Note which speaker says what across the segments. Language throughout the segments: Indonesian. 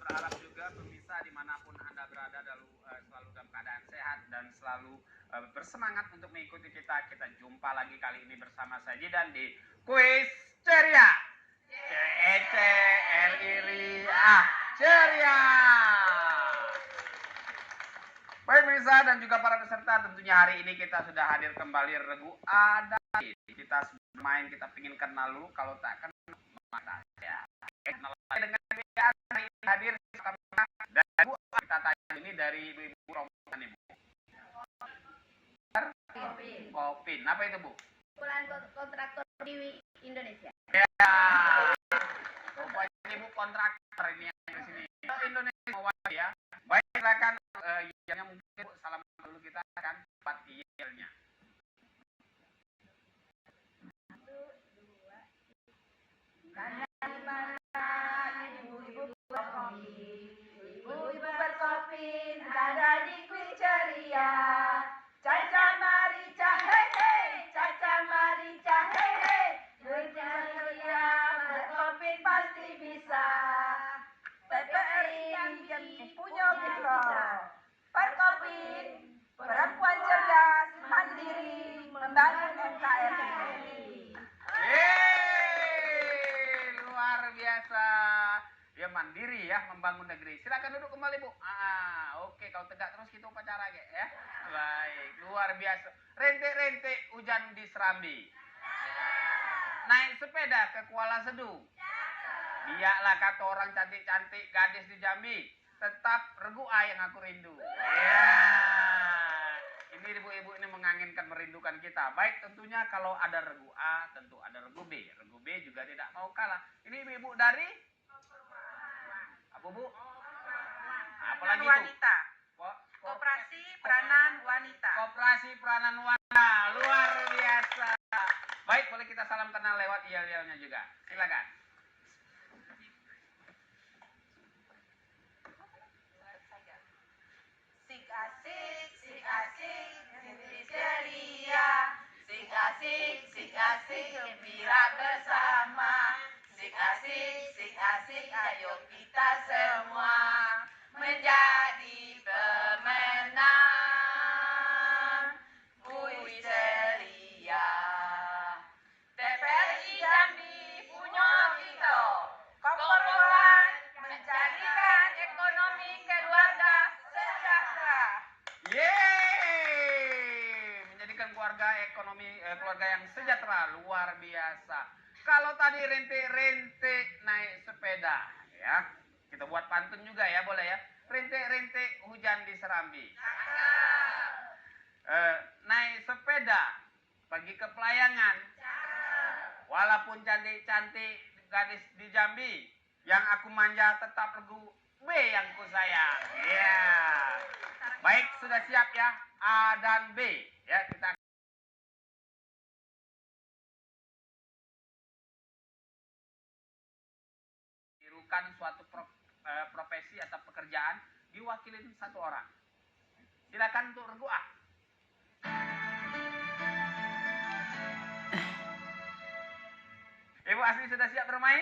Speaker 1: berharap juga pemirsa dimanapun Anda berada selalu dalam keadaan sehat dan selalu bersemangat untuk mengikuti kita. Kita jumpa lagi kali ini bersama saya Jidan di Kuis Ceria. C-E-C-R-I-R-I-A Ceria. Baik pemirsa dan juga para peserta, tentunya hari ini kita sudah hadir kembali Regu A dan B. Kita main, kita ingin kenal dulu, kalau tak kenal maka ya. Kenal dengan biasa hari ini hadir dan Regu A kita tanya ini dari Ibu rombongan Ibu. Kopin. Apa itu Bu?
Speaker 2: Kontraktor di Indonesia.
Speaker 1: Ya. Rupanya Ibu kontraktor ini yang di sini. Indonesia mau ya. Baik, silakan yang mungkin Bu, salam dulu kita akan buat yelnya.
Speaker 2: 1, 2. Karena di mana ibu-ibu berkopi, ibu-ibu berkopi ada di Kuis Ceria. Caca Marica, hei hei, Caca Marica, hei hei, Kuis Ceria berkopi pasti bisa. TPRI yang punya kita. Perkopin, perempuan cerdas, mandiri, membangun NKRI.
Speaker 1: Luar biasa. Ya mandiri ya, membangun negeri. Silakan duduk kembali Bu. Oke, kalau tegak terus kita upacara ya. Baik, luar biasa. Rente-rente hujan di Serambi. Naik sepeda ke Kuala Sedung. Biarlah kata orang cantik-cantik gadis di Jambi. Tetap Regu A yang aku rindu. Ya. Ini ibu-ibu ini menganginkan, merindukan kita. Baik, tentunya kalau ada Regu A, tentu ada Regu B. Regu B juga tidak mau kalah. Ini ibu-ibu dari apa Bu? Apalagi itu?
Speaker 2: Wanita. Koperasi Peranan Wanita.
Speaker 1: Koperasi Peranan Wanita. Luar biasa. Baik, boleh kita salam kenal lewat yel-yelnya juga. Silakan.
Speaker 2: Sik asik, Kuis Ceria. Sik asik, gembira bersama. Sik asik, ayo kita semua menjadi pemenang. Kuis Ceria. TPRI Jambi punya kita. Komporan menjadikan ekonomi keluarga sejahtera.
Speaker 1: Yeay, menjadikan keluarga yang sejahtera, luar biasa. Kalau tadi rente-rente naik sepeda, ya, kita buat pantun juga ya, boleh ya. Rente-rente hujan di Serambi. Naik sepeda pergi ke pelayangan. Walaupun cantik-cantik gadis di Jambi, yang aku manja tetap Regu B yang ku sayang. Ya. Baik, sudah siap ya A dan B. Ya, kita tirukan suatu profesi atau pekerjaan diwakilin satu orang. Silakan untuk Regu A. Ibu Asli sudah siap bermain?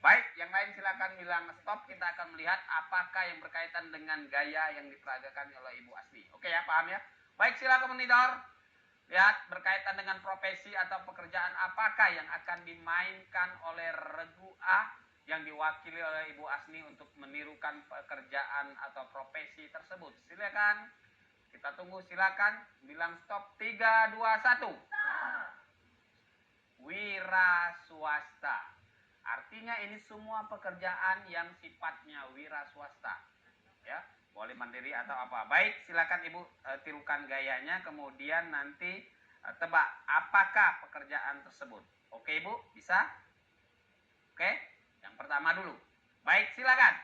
Speaker 1: Baik, yang lain silakan bilang stop. Kita akan melihat apakah yang berkaitan dengan gaya yang diperagakan oleh Ibu Asli. Oke ya, paham ya? Baik, silakan monitor. Lihat berkaitan dengan profesi atau pekerjaan apakah yang akan dimainkan oleh Regu A yang diwakili oleh Ibu Asni untuk menirukan pekerjaan atau profesi tersebut. Silakan. Kita tunggu, silakan. Bilang stop. 3, 2, 1. Wira swasta. Artinya ini semua pekerjaan yang sifatnya wira swasta. Ya, boleh mandiri atau apa. Baik, silakan Ibu tirukan gayanya, kemudian nanti tebak apakah pekerjaan tersebut. Oke Ibu, bisa? Oke, yang pertama dulu. Baik, silakan.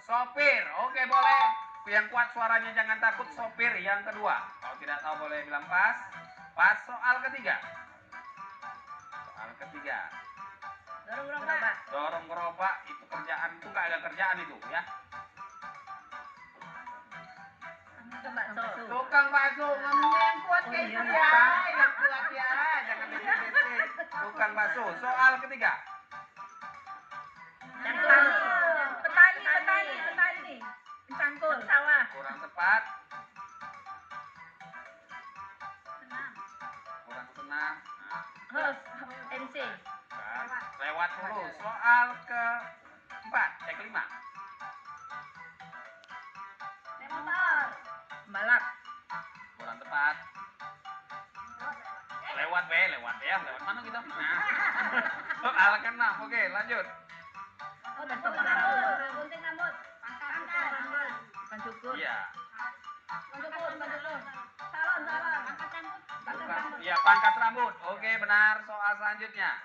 Speaker 1: Sopir. Oke, boleh. Yang kuat suaranya, jangan takut. Sopir. Yang kedua, kalau tidak tahu boleh bilang pas. Pas. Soal ketiga. Dorong gerobak itu kerjaan, itu nggak ada kerjaan itu ya. Tukang bakso yang kuat kayak gitu ya, yang kuat ya, jangan dikit-dikit. Tukang bakso. Soal ketiga.
Speaker 2: Petani.
Speaker 1: Ya, lewat mana kita? Nah. Soal ke-6. Oke, lanjut.
Speaker 2: Gunting rambut. Pangkat rambut. Bukan cukur.
Speaker 1: Iya.
Speaker 2: Salon. Pangkat rambut.
Speaker 1: Iya, pangkas rambut. Oke, benar. Soal selanjutnya.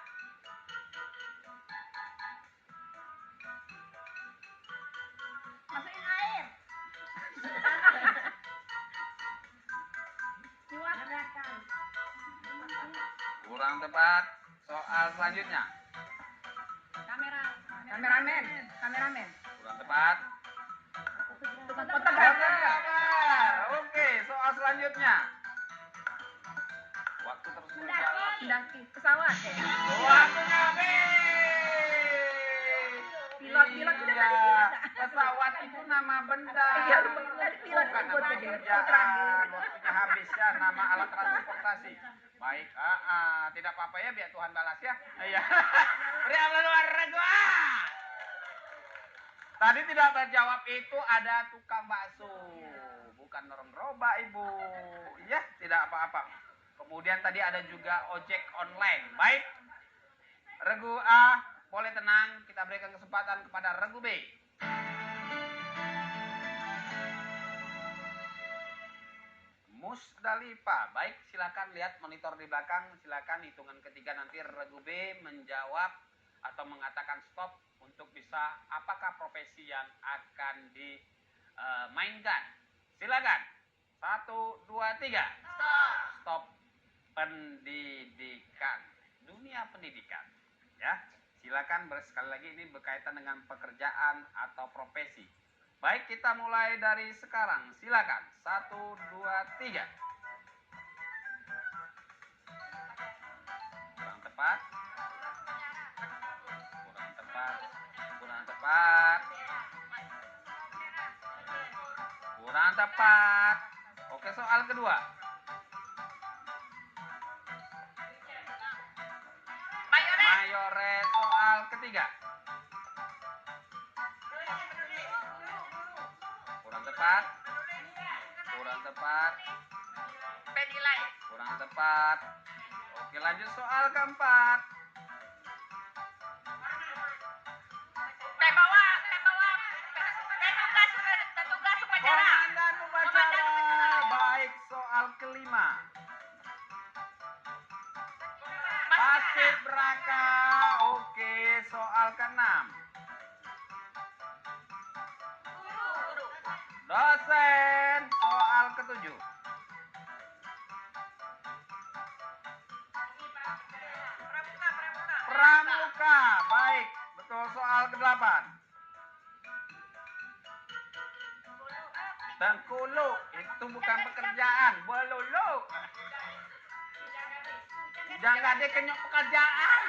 Speaker 2: Masukin air. Siwakan.
Speaker 1: Kurang tepat. Soal selanjutnya.
Speaker 2: Kameramen.
Speaker 1: Kurang tepat.
Speaker 2: Tukang
Speaker 1: Benar. Oke, soal selanjutnya. Waktu terus berjalan.
Speaker 2: Mendaki pesawat ya.
Speaker 1: Waktunya habis.
Speaker 2: Pilot
Speaker 1: Iya.
Speaker 2: tidak.
Speaker 1: Pesawat itu nama benda.
Speaker 2: Iya, tadi pilot
Speaker 1: Bukan
Speaker 2: disebut
Speaker 1: nama
Speaker 2: tadi.
Speaker 1: kerjaan.
Speaker 2: Terakhir.
Speaker 1: Waktunya habis ya, nama alat transportasi. Baik, tidak apa-apa ya, biar Tuhan balas ya. Iya. Beri aplaus luar gua. Tadi tidak berjawab itu ada tukang bakso, bukan roba ibu. Ya, tidak apa-apa. Kemudian tadi ada juga ojek online. Baik, regu A boleh tenang, kita berikan kesempatan kepada regu B. Musdalifah. Baik, silakan lihat monitor di belakang. Silakan hitungan ketiga nanti regu B menjawab atau mengatakan stop untuk bisa apakah profesi yang akan dimainkan. Silakan. 1, 2, 3. Stop. Pendidikan. Dunia pendidikan. Ya. Silakan sekali lagi ini berkaitan dengan pekerjaan atau profesi. Baik, kita mulai dari sekarang. Silakan. 1, 2, 3. Kurang tepat. Kurang tepat. Kurang tepat. Kurang tepat. Oke, soal kedua. Mayoret. Soal ketiga. Kurang tepat. Kurang tepat.
Speaker 2: Penilai.
Speaker 1: Kurang tepat. Oke, lanjut soal keempat.
Speaker 2: Petugas upacara.
Speaker 1: Komandan upacara. Baik, soal kelima. Paskibraka. Oke, soal keenam. Dosen. Soal ketujuh. Pramuka. Baik, betul. Soal ke-8. Tengkulu. Itu bukan pekerjaan. Belulu. Jangan gade kenyok pekerjaan.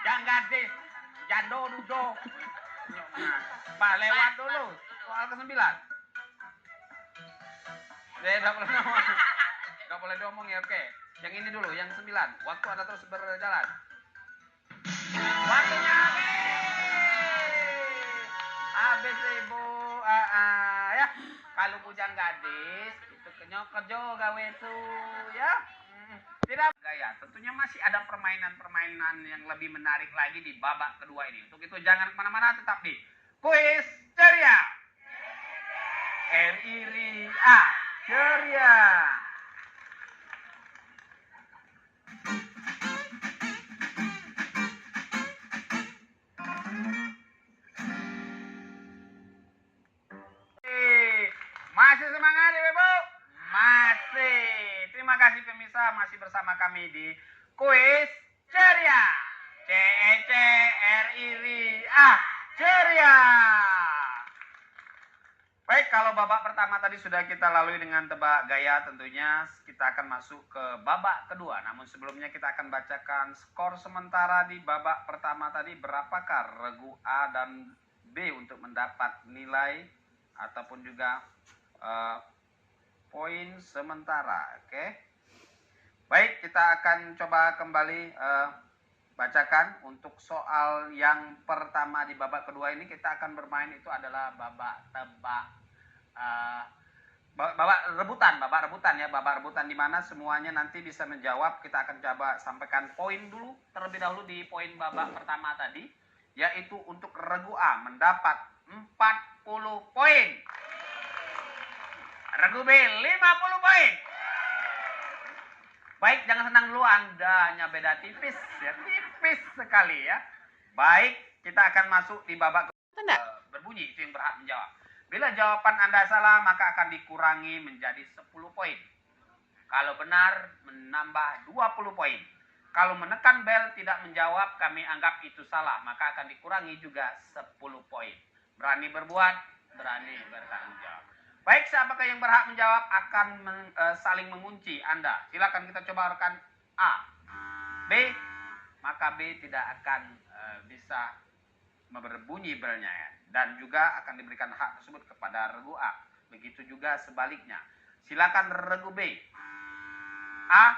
Speaker 1: Jangan gade. Jando dudo. Pak, lewat dulu. Soal ke-9. Tidak boleh ngomong. Tidak boleh diomong ya, oke. Yang ini dulu, yang 9. Waktu Anda terus berjalan. Waktunya habis ibu. Ya. Kalau bujang gadis, itu kenyok kerja gawe itu ya. Tidak gaya. Tentunya masih ada permainan-permainan yang lebih menarik lagi di babak kedua ini. Untuk itu jangan kemana-mana, tetap di Kuis Ceria. RIRIA. Ceria. Masih semangat ya, Ibu? Masih. Terima kasih pemirsa, masih bersama kami di Kuis Ceria. CECRIRIA. Ceria. Baik, kalau babak pertama tadi sudah kita lalui dengan tebak gaya, tentunya kita akan masuk ke babak kedua. Namun sebelumnya kita akan bacakan skor sementara di babak pertama tadi. Berapakah regu A dan B untuk mendapat nilai ataupun juga poin sementara. Oke. Baik, kita akan coba kembali bacakan untuk soal yang pertama di babak kedua ini. Kita akan bermain itu adalah babak tebak babak rebutan ya, babak rebutan di mana semuanya nanti bisa menjawab. Kita akan coba sampaikan poin dulu terlebih dahulu di poin babak pertama tadi, yaitu untuk regu A mendapat 40 poin. Regu B 50 poin. Baik, jangan senang dulu, Anda hanya beda tipis ya, tipis sekali ya. Baik, kita akan masuk di babak berbunyi, itu yang berhak menjawab. Bila jawaban Anda salah, maka akan dikurangi menjadi 10 poin. Kalau benar, menambah 20 poin. Kalau menekan bel tidak menjawab, kami anggap itu salah, maka akan dikurangi juga 10 poin. Berani berbuat, berani bertanggung jawab. Baik, siapakah yang berhak menjawab akan saling mengunci Anda. Silakan kita coba rekan A. B, maka B tidak akan bisa berbunyi belnya ya. Dan juga akan diberikan hak tersebut kepada regu A. Begitu juga sebaliknya. Silakan regu B. A,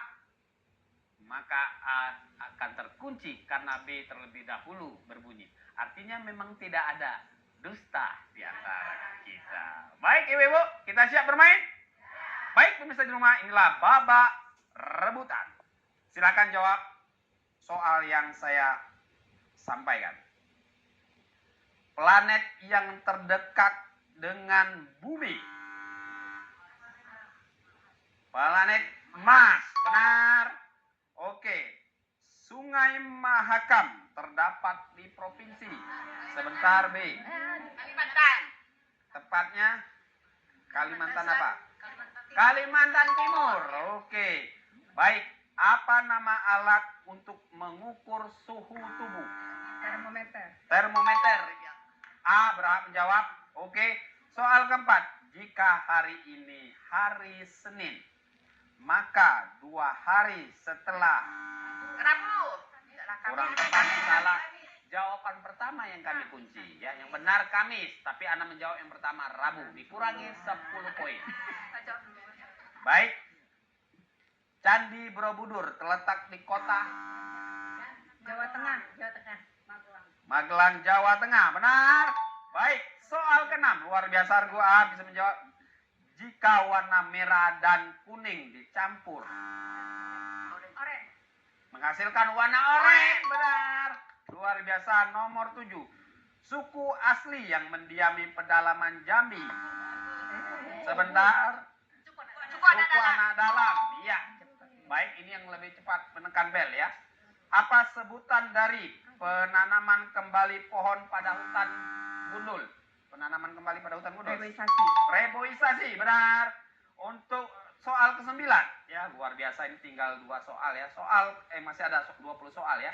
Speaker 1: maka A akan terkunci karena B terlebih dahulu berbunyi. Artinya memang tidak ada dusta di antara kita. Baik ibu-ibu, kita siap bermain? Baik pemirsa di rumah, inilah babak rebutan. Silakan jawab soal yang saya sampaikan. Planet yang terdekat dengan bumi. Planet Mars, benar. Oke. Sungai Mahakam terdapat di provinsi. Sebentar, B.
Speaker 2: Kalimantan.
Speaker 1: Tepatnya Kalimantan apa? Kalimantan Timur. Oke. Baik. Apa nama alat untuk mengukur suhu tubuh? Termometer. A berhak menjawab. Oke. Soal keempat. Jika hari ini hari Senin, maka 2 hari setelah
Speaker 2: Rabu.
Speaker 1: kurang tepat, salah. Jawaban pertama yang kami kunci ya. Yang benar Kamis, tapi Anda menjawab yang pertama Rabu. Dikurangi 10 poin. Baik. Candi Borobudur terletak di kota
Speaker 2: Jawa Tengah.
Speaker 1: Magelang, Jawa Tengah. Benar. Baik. Soal ke-6, luar biasa regu A bisa menjawab. Jika warna merah dan kuning dicampur, menghasilkan warna oranye. Benar. Luar biasa. Nomor 7. Suku asli yang mendiami pedalaman Jambi. Sebentar. Suku anak dalam. Iya. Baik, ini yang lebih cepat menekan bel ya. Apa sebutan dari penanaman kembali pohon pada hutan gundul? Penanaman kembali pada hutan gundul. Reboisasi, benar. Untuk soal ke-9 ya, luar biasa, ini tinggal 2 soal ya. Masih ada 20 soal ya.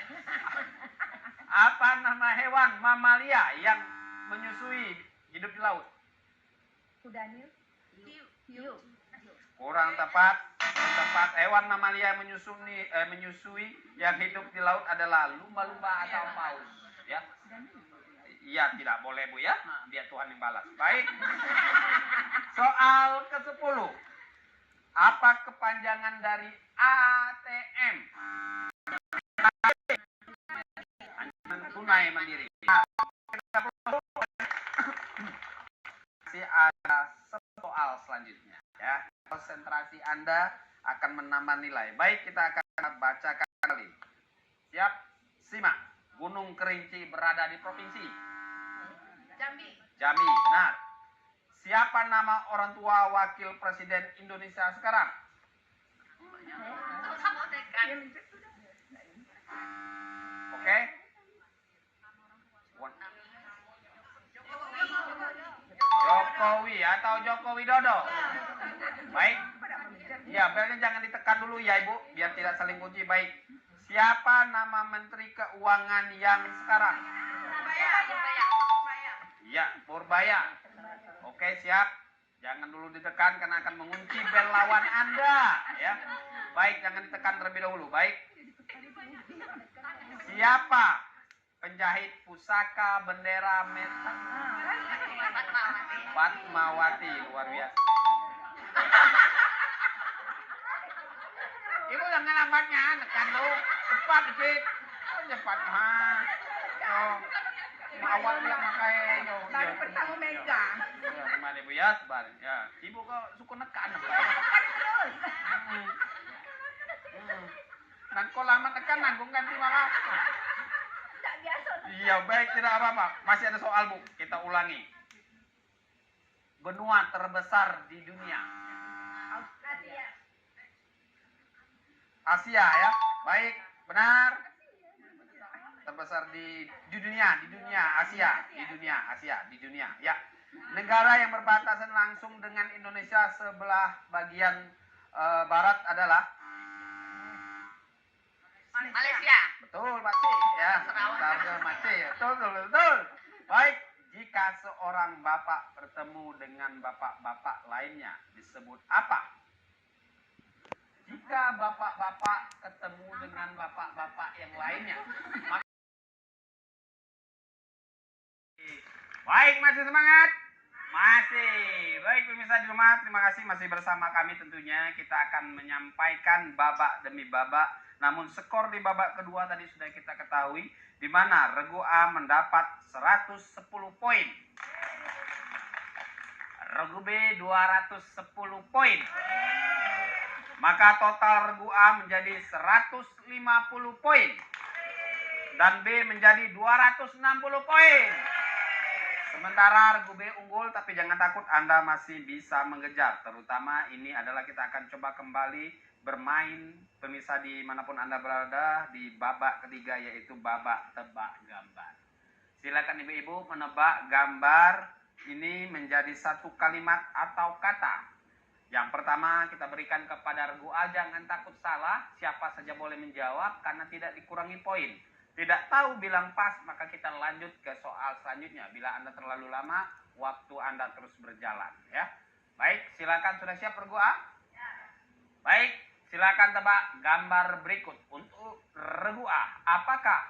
Speaker 1: Apa nama hewan mamalia yang menyusui, hidup di laut?
Speaker 2: Hiu.
Speaker 1: Kurang tepat. Hewan mamalia menyusui yang hidup di laut adalah lumba-lumba atau paus ya. Iya, tidak boleh Bu ya. Nah, biar Tuhan yang balas. Baik. Soal ke-10. Apa kepanjangan dari ATM? Tunai mandiri. Masih ada soal selanjutnya ya. Konsentrasi Anda akan menambah nilai. Baik, kita akan bacakan kali. Siap? Simak. Gunung Kerinci berada di provinsi Jambi, benar. Siapa nama orang tua wakil presiden Indonesia sekarang? Oke. Jokowi atau Joko Widodo. Baik. Ya, belnya jangan ditekan dulu ya Ibu, biar tidak saling kunci. Baik. Siapa nama Menteri Keuangan yang sekarang? Ya, Purbaya. Oke, siap. Jangan dulu ditekan karena akan mengunci bel lawan Anda ya. Baik, jangan ditekan terlebih dahulu. Baik. Siapa penjahit pusaka bendera merah? Fatmawati, luar biasa. Ibu jangan lambatnya, tekan dulu. Cepat dikit. Cepat. Awak yang pakai
Speaker 2: Baru pertama megang.
Speaker 1: Ya, gimana ibu ya, sebar. Ya, ibu kok suka nekan apa?
Speaker 2: Kan terus.
Speaker 1: Dan kok lama tekan nanggung ganti malah.
Speaker 2: Enggak biasa.
Speaker 1: Iya, baik, tidak apa-apa. Masih ada soal, Bu. Kita ulangi. Benua terbesar di dunia.
Speaker 2: Asia.
Speaker 1: Asia ya. Baik, benar. Terbesar di dunia, Asia, di dunia. Ya. Negara yang berbatasan langsung dengan Indonesia sebelah bagian barat adalah
Speaker 2: Malaysia.
Speaker 1: betul, Pak C. Ya, betul. Baik, jika seorang bapak bertemu dengan bapak-bapak lainnya disebut apa? Jika bapak-bapak ketemu dengan bapak-bapak yang lainnya. Baik, masih semangat? Masih. Baik, pemirsa di rumah, terima kasih masih bersama kami tentunya. Kita akan menyampaikan babak demi babak. Namun skor di babak kedua tadi sudah kita ketahui, di mana Regu A mendapat 110 poin. Regu B 210 poin. Maka total Regu A menjadi 150 poin. Dan B menjadi 260 poin. Sementara Regu B unggul, tapi jangan takut, Anda masih bisa mengejar. Terutama ini adalah kita akan coba kembali bermain, pemirsa dimanapun Anda berada, di babak ketiga, yaitu babak tebak gambar. Silakan ibu-ibu menebak gambar ini menjadi satu kalimat atau kata. Yang pertama kita berikan kepada Regu A, jangan takut salah, siapa saja boleh menjawab karena tidak dikurangi poin. Tidak tahu bilang pas, maka kita lanjut ke soal selanjutnya. Bila Anda terlalu lama, waktu Anda terus berjalan. Ya, baik, silakan. Sudah siap Regu A? Ya. Baik, silakan tebak gambar berikut untuk Regu A. Apakah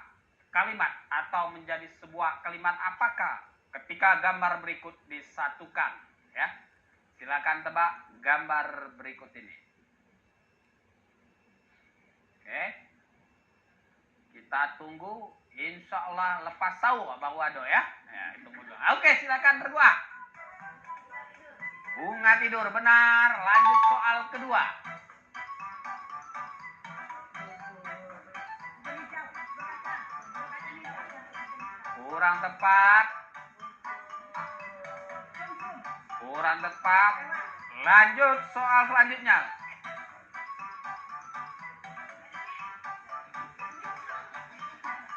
Speaker 1: kalimat atau menjadi sebuah kalimat apakah ketika gambar berikut disatukan? Ya, silakan tebak gambar berikut ini. Oke. Kita tunggu, insya Allah lepas tahu Bang Wado ya. Ya, tunggu dulu. Oke, silakan Regu A. Bunga tidur, benar. Lanjut soal kedua. Kurang tepat. Lanjut soal selanjutnya.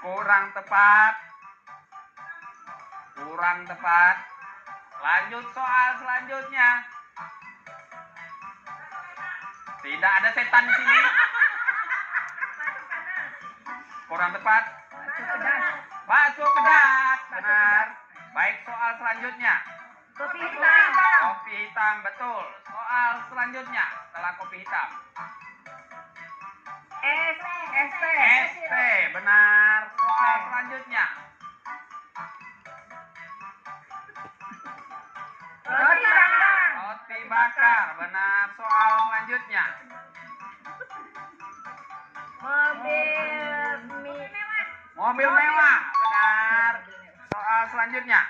Speaker 1: Kurang tepat. Lanjut soal selanjutnya. Tidak ada setan di sini. Kurang tepat. Bakso pedas. Benar. Baik, soal selanjutnya.
Speaker 2: Kopi hitam.
Speaker 1: Kopi hitam, betul. Soal selanjutnya setelah kopi hitam. ST, benar. Soal selanjutnya. Roti bakar, benar. Soal selanjutnya. Mobil mewah, benar. Soal selanjutnya.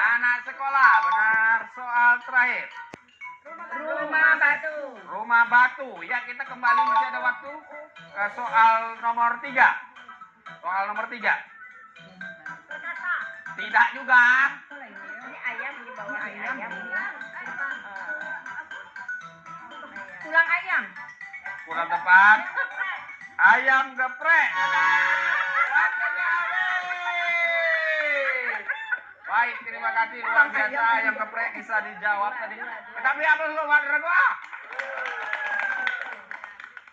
Speaker 1: Anak sekolah, benar. Soal terakhir. Rumah batu. Ya, kita kembali, masih ada waktu ke soal nomor 3. Tidak juga.
Speaker 2: Tulang ayam.
Speaker 1: Kurang tepat. Ayam geprek. Waktunya habis. Baik, terima kasih luar biasa. Ayam geprek bisa dijawab tadi. Tetapi apa buat Regu A?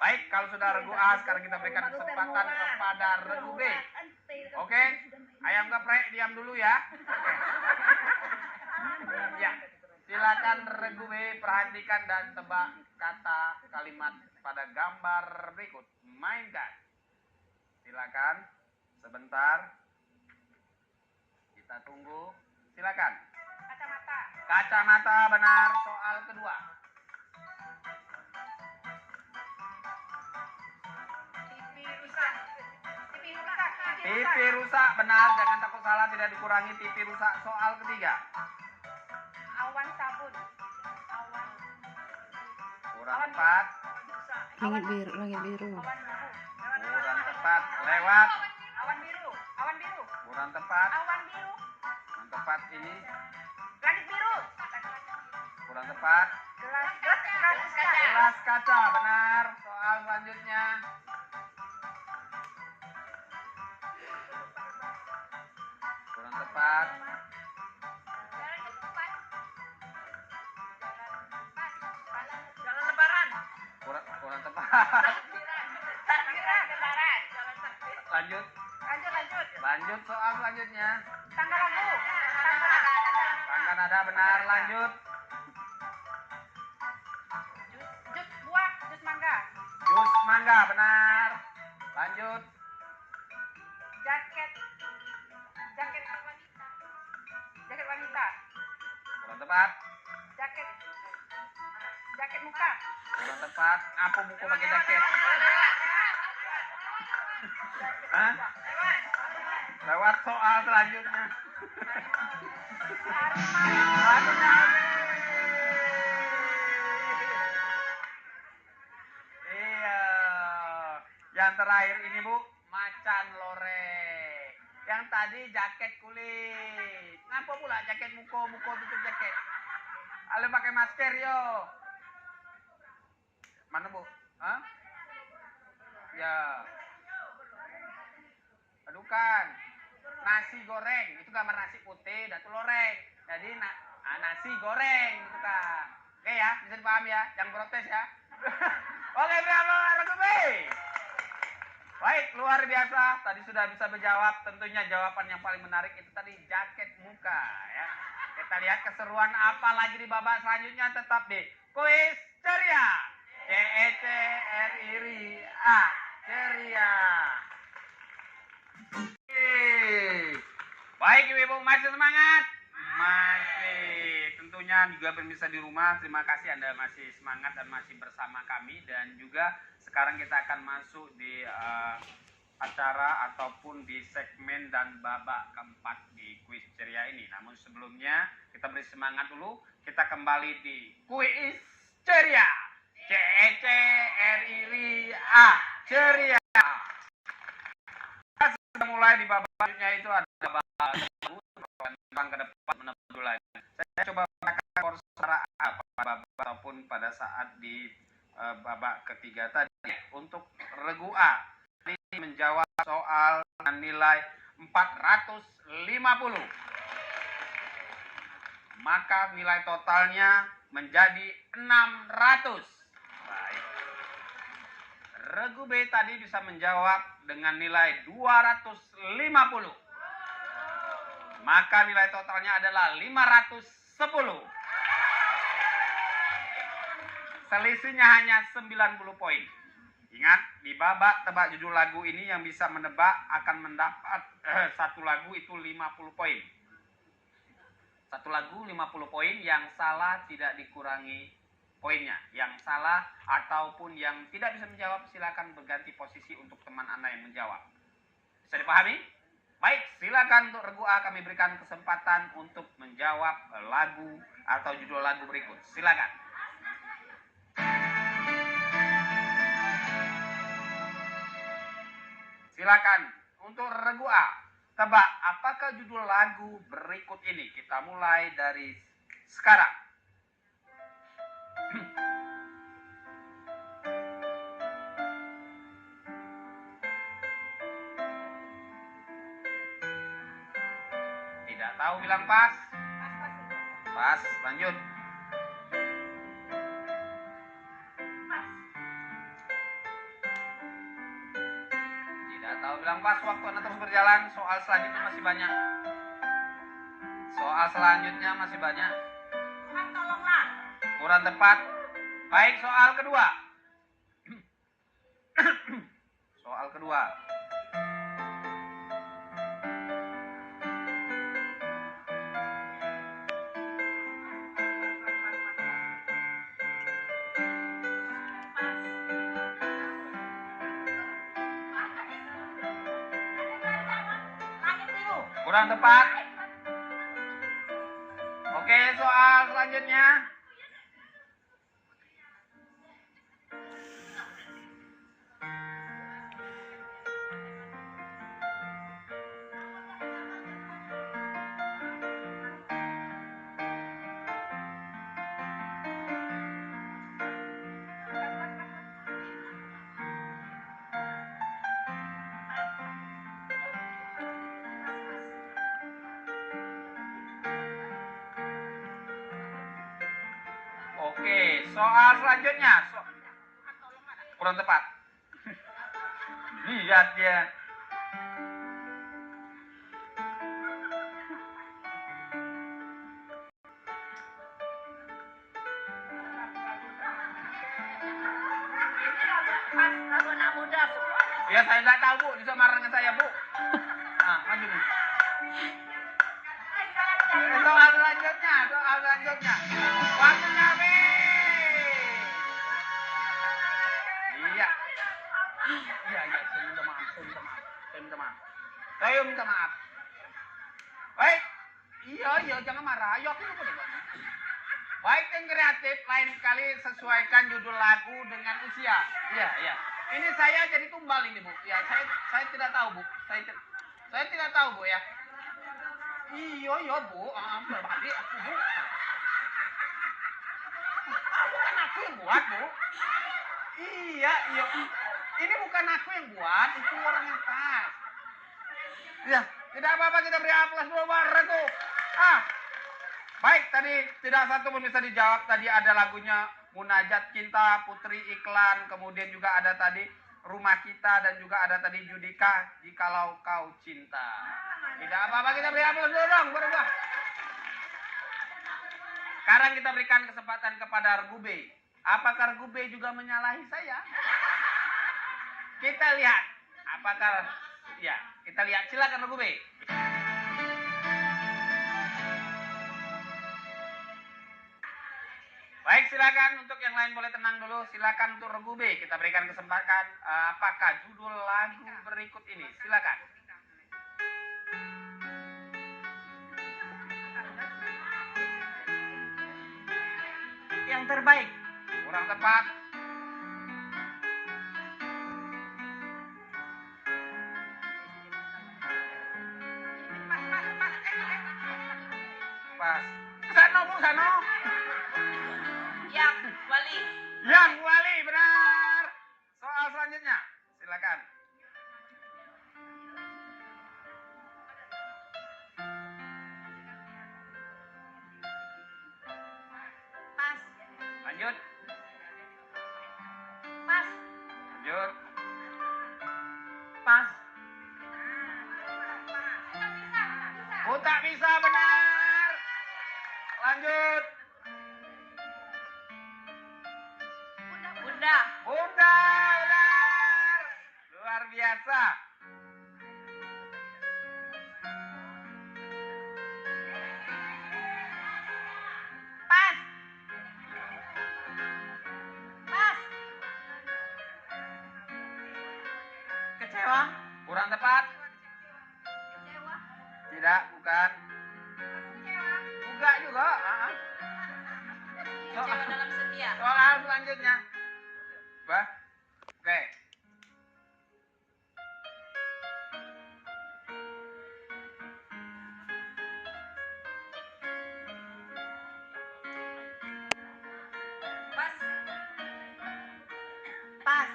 Speaker 1: Baik, kalau sudah Regu A, sekarang kita berikan kesempatan kepada Regu B. Oke, ayam geprek diam dulu ya. Ya, silakan Regu B, perhatikan dan tebak kata kalimat pada gambar berikut. Mainkan. Silakan, sebentar. Kita tunggu. Silakan. Kacamata, benar. Soal kedua. TV rusak, benar. Jangan takut salah, tidak dikurangi. TV rusak. Soal ketiga.
Speaker 2: Awan sabun. Awan.
Speaker 1: Kurang tepat.
Speaker 3: Langit biru, langit biru.
Speaker 2: Awan biru.
Speaker 1: Kurang tepat. Lewat.
Speaker 2: Awan biru. Awan biru.
Speaker 1: Kurang tepat.
Speaker 2: Awan biru.
Speaker 1: Kurang tepat ini.
Speaker 2: Langit biru.
Speaker 1: Kurang tepat.
Speaker 2: Gelas kaca.
Speaker 1: Gelas kaca, benar. Soal selanjutnya. Kurang tepat.
Speaker 2: Jalan lebaran.
Speaker 1: Kurang tepat.
Speaker 2: Takbiran. Jalan takbir.
Speaker 1: Lanjut.
Speaker 2: Lanjut.
Speaker 1: Lanjut soal selanjutnya.
Speaker 2: Tangga lagu.
Speaker 1: Tangga nada, benar. Lanjut.
Speaker 2: Jus buah. Jus mangga.
Speaker 1: Jus mangga, benar. Lanjut.
Speaker 2: Jaket. Jaket wanita. Jaket wanita.
Speaker 1: Kurang tepat.
Speaker 2: Jaket. Jaket muka.
Speaker 1: Kurang tepat. Apa buku pakai jaket? Hah? Lewat soal selanjutnya. Waktunya habis. Iya. Yang terakhir ini, Bu, macan loreng. Yang tadi jaket kulit. Ngapa pula jaket muko tutup jaket? Ale pakai masker yo. Mana, Bu? Hah? Ya. Adukan. Nasi goreng. Itu gambar nasi putih, datu loreng. Jadi nasi goreng gitu kan. Oke ya, bisa dipahami ya. Jangan protes ya. Oke, bravo, Rekubi. Baik, luar biasa. Tadi sudah bisa menjawab. Tentunya jawaban yang paling menarik itu tadi jaket muka ya. Kita lihat keseruan apa lagi di babak selanjutnya, tetap di kuis ceria. CECRIA. Ceria. Baik, Ibu-ibu, masih semangat? Masih. Tentunya juga pemirsa di rumah, terima kasih Anda masih semangat dan masih bersama kami. Dan juga sekarang kita akan masuk di acara ataupun di segmen dan babak keempat di kuis ceria ini. Namun sebelumnya kita beri semangat dulu. Kita kembali di kuis ceria. CECRIA. Ceria. Kita mulai di babak selanjutnya, itu ada babak ke depan menuju lagi. Saya coba bacakan suara apa babak ataupun pada saat di babak ketiga tadi. Untuk regu A ini menjawab soal dengan nilai 450. Maka nilai totalnya menjadi 600. Baik. Regu B tadi bisa menjawab dengan nilai 250. Maka nilai totalnya adalah 510. Selisihnya hanya 90 poin. Ingat, di babak tebak judul lagu ini yang bisa menebak akan mendapat satu lagu itu 50 poin. Satu lagu 50 poin, yang salah tidak dikurangi poinnya. Yang salah ataupun yang tidak bisa menjawab silakan berganti posisi untuk teman Anda yang menjawab. Bisa dipahami? Baik, silakan untuk regu A kami berikan kesempatan untuk menjawab lagu atau judul lagu berikut. Silakan. Silakan untuk regu A. Tebak apakah judul lagu berikut ini? Kita mulai dari sekarang. Tidak tahu bilang pas. Pas, lanjut. Tidak tahu bilang pas, waktu Anda terus berjalan. Soal selanjutnya masih banyak. Soal selanjutnya masih banyak.
Speaker 2: Tolonglah.
Speaker 1: Kurang tepat. Baik, soal kedua. Soal kedua. Kurang tepat. Oke, soal selanjutnya. Oke, soal selanjutnya. Kurang tepat. Lihat ya.
Speaker 2: Lagu anak muda semua.
Speaker 1: Ya saya nggak tahu Bu, bisa marah dengan saya Bu. Nah, maju nih. Soal selanjutnya, soal selanjutnya. Waktunya habis. Iya. Iya, iya, saya minta maaf, saya minta maaf. Saya minta maaf. Saya minta maaf. Baik. Iya, iya, jangan marah. Ayo aku lupa deh, Bang. Baik, yang kreatif, lain kali sesuaikan judul lagu dengan usia. Iya, iya. Ini saya jadi tumbal ini, Bu. Ya, saya tidak tahu, Bu. Saya tidak tahu, Bu ya. Iya, iya, Bu. Berbagi aku, Bu. Bukan aku yang buat, Bu. Iya, iya. Ini bukan aku yang buat, itu orang yang pas. Ya, tidak apa-apa kita beri aplaus dulu bareng tuh. Baik, tadi tidak satu pun bisa dijawab. Tadi ada lagunya Munajat Cinta, Putri Iklan, kemudian juga ada tadi Rumah Kita, dan juga ada tadi Judika, Jikalau Kau Cinta. Tidak apa-apa, kita beri aplaus dulu dong, berdua. Sekarang kita berikan kesempatan kepada Regu B. Apakah Regu B juga menyalahi saya? Kita lihat. Apakah, ya, kita lihat. Silakan Regu B. Baik, silakan untuk yang lain boleh tenang dulu. Silakan untuk Regu B. Kita berikan kesempatan. Apakah judul lagu berikut ini? Silakan.
Speaker 2: Yang terbaik.
Speaker 1: Kurang tepat. Pas. Sano, Bu, Sano.
Speaker 2: Yang Wali.
Speaker 1: Yang Wali, benar. Soal selanjutnya, silakan.
Speaker 2: Pas.
Speaker 1: Lanjut.
Speaker 2: Pas.
Speaker 1: Lanjut.
Speaker 2: Pas.
Speaker 1: Oh, tak bisa, benar. Lanjut.
Speaker 2: Bunda.
Speaker 1: Bunda, benar. Luar biasa.
Speaker 2: Pas. Pas. Kecewa.
Speaker 1: Kurang tepat.
Speaker 2: Kecewa.
Speaker 1: Tidak, bukan.
Speaker 2: Kecewa.
Speaker 1: Enggak juga.
Speaker 2: Kecewa dalam setia.
Speaker 1: Soal selanjutnya. Bah. Oke.
Speaker 2: Pas. Pas.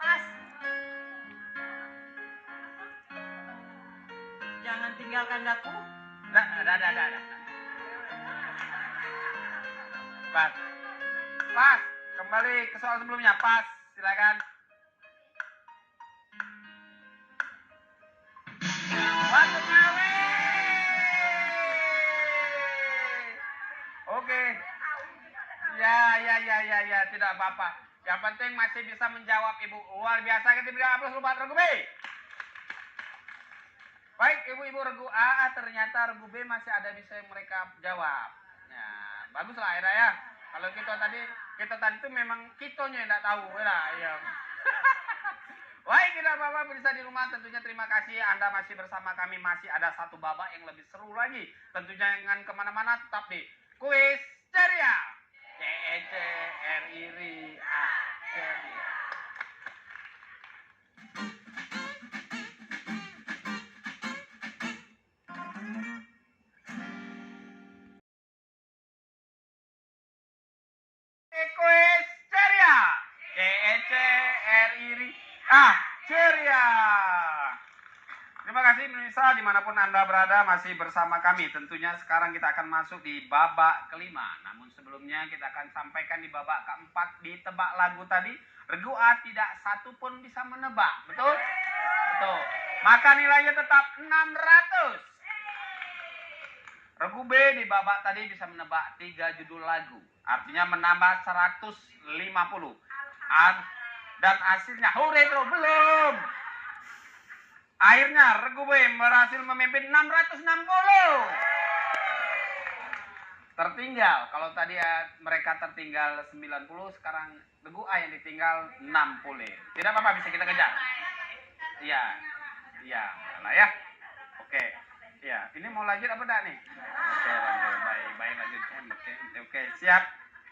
Speaker 2: Pas. Jangan tinggalkan aku.
Speaker 1: Dah. Pas. Pas. Kembali ke soal sebelumnya. Pas. Silakan. Waktunya Oke. Ya, tidak apa-apa. Yang penting masih bisa menjawab, Ibu. Luar biasa, kita beri aplaus dulu buat Regu B. Baik, Ibu-ibu Regu A, ternyata Regu B masih ada bisa yang mereka jawab. Nah, baguslah akhirnya ya. Kalau kita tadi itu memang kitonya yang tidak tahu, ya. Iya. Baik, kita Bapak bisa di rumah, tentunya terima kasih Anda masih bersama kami. Masih ada satu babak yang lebih seru lagi. Tentunya jangan kemana-mana, tetap di Kuis Ceria. CECRIRI-A. Ceria. Kuis Ceria. CECRIRI-A. Ceria. Terima kasih pemirsa dimanapun Anda berada masih bersama kami. Tentunya sekarang kita akan masuk di babak kelima. Namun sebelumnya kita akan sampaikan di babak keempat di tebak lagu tadi. Regu A tidak satu pun bisa menebak. Betul? Betul. Maka nilainya tetap 600. Regu B di babak tadi bisa menebak 3 judul lagu. Artinya menambah 150. Dan hasilnya, hore belum. Akhirnya Regu B berhasil memimpin 660. Tertinggal, kalau tadi mereka tertinggal 90, sekarang Regu A yang ditinggal 60. Tidak apa-apa, bisa kita kejar. Iya, iya, lah ya. Oke, ya, ini mau lanjut apa enggak nih? Oke, lanjut. Baik, lanjut. Oke, siap.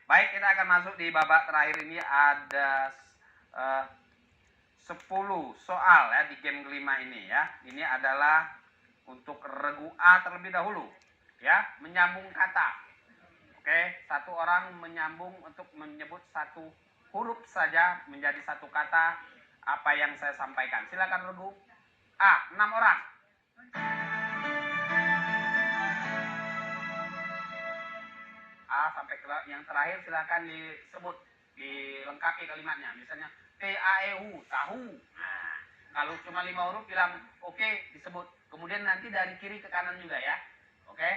Speaker 1: Baik, kita akan masuk di babak terakhir ini. Ada 10 soal ya di game kelima ini ya. Ini adalah untuk Regu A terlebih dahulu ya, menyambung kata. Oke, satu orang menyambung untuk menyebut satu huruf saja menjadi satu kata apa yang saya sampaikan. Silakan Regu A, 6 orang. A sampai ke yang terakhir silakan disebut, dilengkapi kalimatnya. Misalnya TAEU, tahu. Nah, kalau cuma 5 huruf bilang oke, disebut. Kemudian nanti dari kiri ke kanan juga ya. Oke?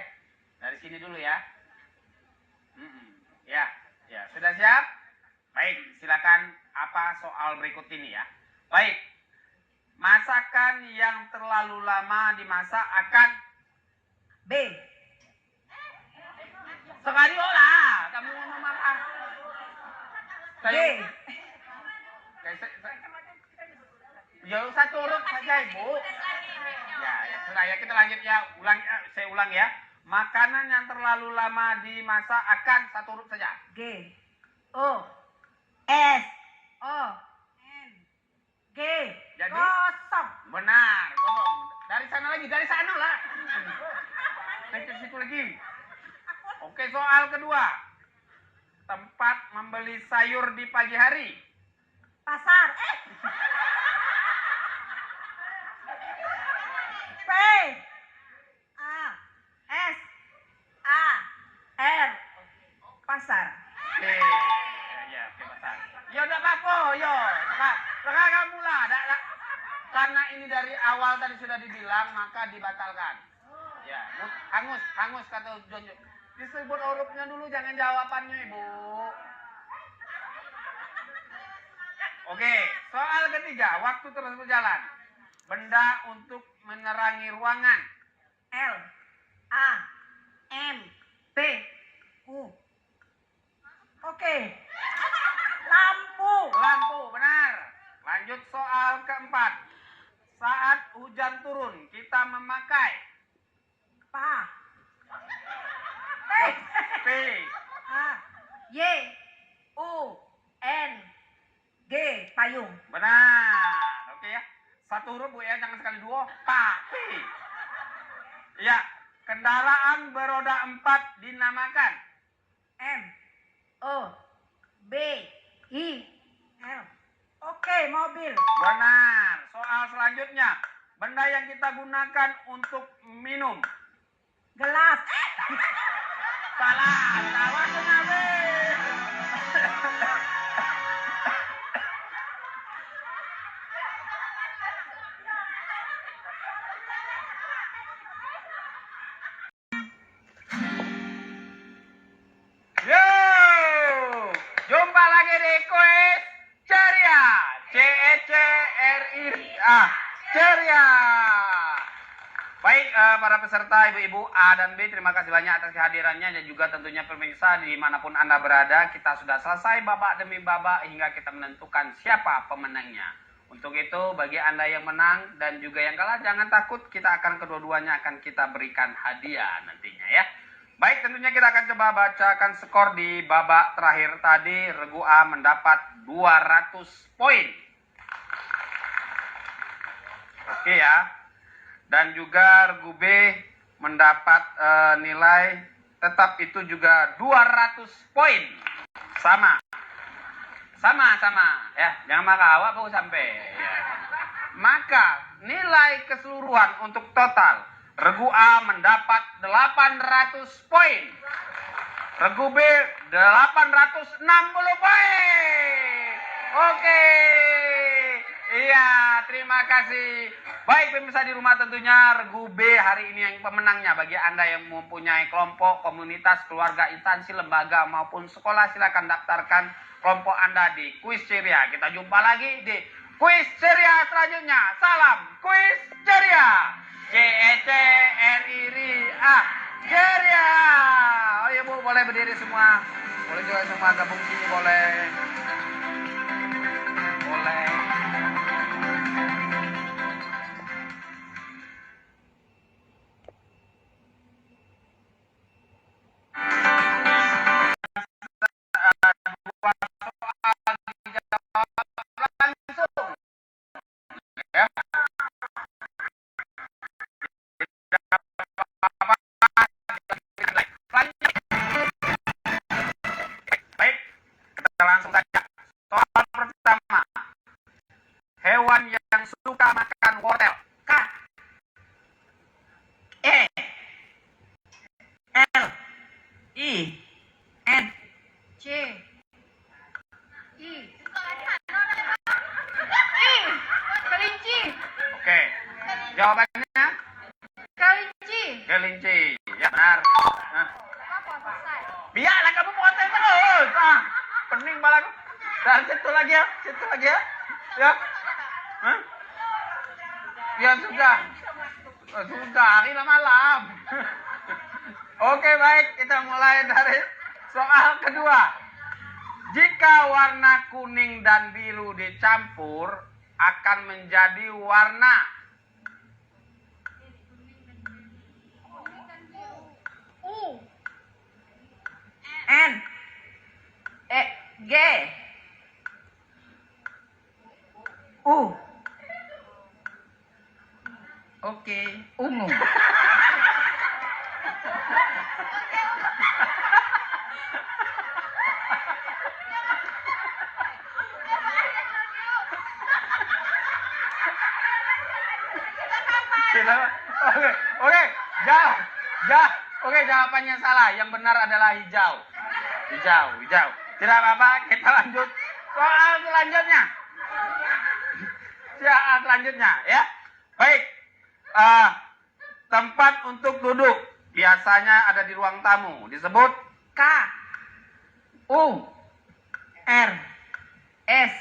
Speaker 1: Dari sini dulu ya. Ya, sudah siap? Baik, silakan apa soal berikut ini ya. Baik. Masakan yang terlalu lama dimasak akan
Speaker 2: B.
Speaker 1: sekali lah. Kamu mau makan.
Speaker 2: D.
Speaker 1: Ya satu huruf saja Ibu. Ya, sudah ya, kita lanjut ya. Saya ulang ya. Makanan yang terlalu lama dimasak akan satu huruf saja.
Speaker 2: G. O. S. O. N. G.
Speaker 1: Jadi?
Speaker 2: Kosong.
Speaker 1: Benar, ngomong. Dari sana lagi, dari sana lah. Ke situ lagi. Oke, soal kedua. Tempat membeli sayur di pagi hari.
Speaker 2: Pasar. P. A. S. A. R. Pasar.
Speaker 1: Oke, ya, oke pasar. Ya udah apa-apa, yo. Sekarang kamu lah. Karena ini dari awal tadi sudah dibilang, maka dibatalkan. Ya, hangus kata Jonjo. Disebut hurufnya dulu, jangan jawabannya, Ibu. Oke, soal ketiga, waktu terus berjalan. Benda untuk menerangi ruangan.
Speaker 2: L. A. M. P. U. Oke. Lampu.
Speaker 1: Lampu, benar. Lanjut soal keempat. Saat hujan turun, kita memakai
Speaker 2: Pa. P.
Speaker 1: P.
Speaker 2: A. Y. U. N. G. Payung.
Speaker 1: Benar. Oke ya. Satu huruf Bu ya, jangan sekali dua. P. Ya, kendaraan beroda 4 dinamakan
Speaker 2: M. O. B. I. L. Oke, mobil.
Speaker 1: benar. Soal selanjutnya, benda yang kita gunakan untuk minum.
Speaker 2: Gelas.
Speaker 1: Salah. Salah kenapa? Yo, jumpa lagi di Kuis Ceria. CECRIRI-A. Ceria. Baik, para peserta Ibu-Ibu A dan B, terima kasih banyak atas kehadirannya dan juga tentunya pemirsa dimanapun Anda berada. Kita sudah selesai babak demi babak hingga kita menentukan siapa pemenangnya. Untuk itu bagi Anda yang menang dan juga yang kalah jangan takut, kita akan kedua-duanya akan kita berikan hadiah nantinya ya. Baik, tentunya kita akan coba bacakan skor di babak terakhir tadi. Regu A mendapat 200 poin. Oke ya. Dan juga regu B mendapat nilai tetap itu juga 200 poin. Sama ya, jangan marah awak baru sampai ya. Maka nilai keseluruhan untuk total regu A mendapat 800 poin, regu B 860 poin. Oke, iya, terima kasih. Baik pemirsa di rumah, tentunya regu B hari ini yang pemenangnya. Bagi Anda yang mempunyai kelompok, komunitas, keluarga, instansi, lembaga maupun sekolah, silakan daftarkan kelompok Anda di Kuis Ceria. Kita jumpa lagi di Kuis Ceria selanjutnya. Salam Kuis Ceria. CECRIA Ceria. Oh iya Bu, boleh berdiri semua. Boleh juga semua gabung sini boleh. Boleh. Langsung ya. Baik, kita langsung saja. Soal pertama, hewan yang suka makan wortel. K, E, L, I, N,
Speaker 2: C, I, kelinci,
Speaker 1: Oke, jawabannya
Speaker 2: kelinci.
Speaker 1: kelinci. Ya benar. Nah,
Speaker 2: Apa selesai?
Speaker 1: biarlah kamu protes terus. Pening balaku. Dan situ lagi ya, situ lagi ya. Ya. Hah? Ya sudah. Sudah, hari malam. Oke, baik, kita mulai dari soal kedua. Jika warna kuning dan biru dicampur akan menjadi warna
Speaker 2: U, N, E, G, U.
Speaker 1: Oke.
Speaker 2: Ungu.
Speaker 1: Oke, oke, jawabannya salah. Yang benar adalah hijau. Hijau. Tidak apa-apa, kita lanjut soal selanjutnya. Soal selanjutnya, ya. Baik, tempat untuk duduk biasanya ada di ruang tamu. Disebut
Speaker 2: K, U, R, S,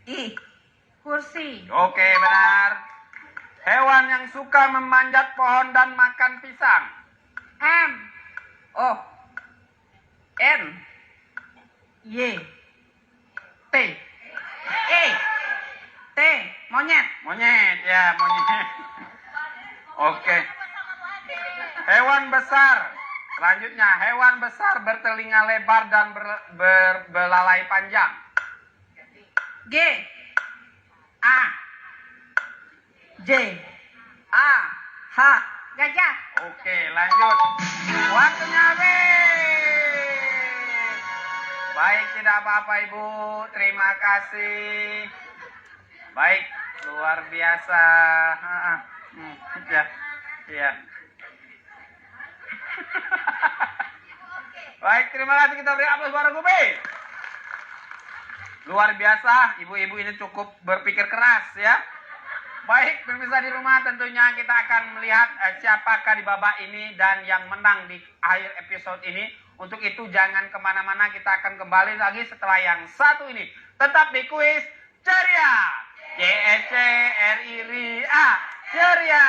Speaker 2: I. Kursi.
Speaker 1: Oke, benar. Hewan yang suka memanjat pohon dan makan pisang.
Speaker 2: M, O, N, Y, T, E, T. Monyet.
Speaker 1: Monyet, ya monyet. Oke. Hewan besar. Selanjutnya, hewan besar bertelinga lebar dan belalai panjang.
Speaker 2: G, A, J, A, H. Gajah.
Speaker 1: Oke, lanjut. Waktunya habis. Baik, tidak apa-apa Ibu. Terima kasih. Baik, luar biasa. Ya. Baik, terima kasih, kita beri aplaus buat Regu B. Luar biasa, ibu-ibu ini cukup berpikir keras ya. Baik, pemirsa di rumah, tentunya kita akan melihat siapakah di babak ini dan yang menang di akhir episode ini. Untuk itu jangan kemana-mana, kita akan kembali lagi setelah yang satu ini. Tetap di Kuis Ceria. CECRIA Ceria.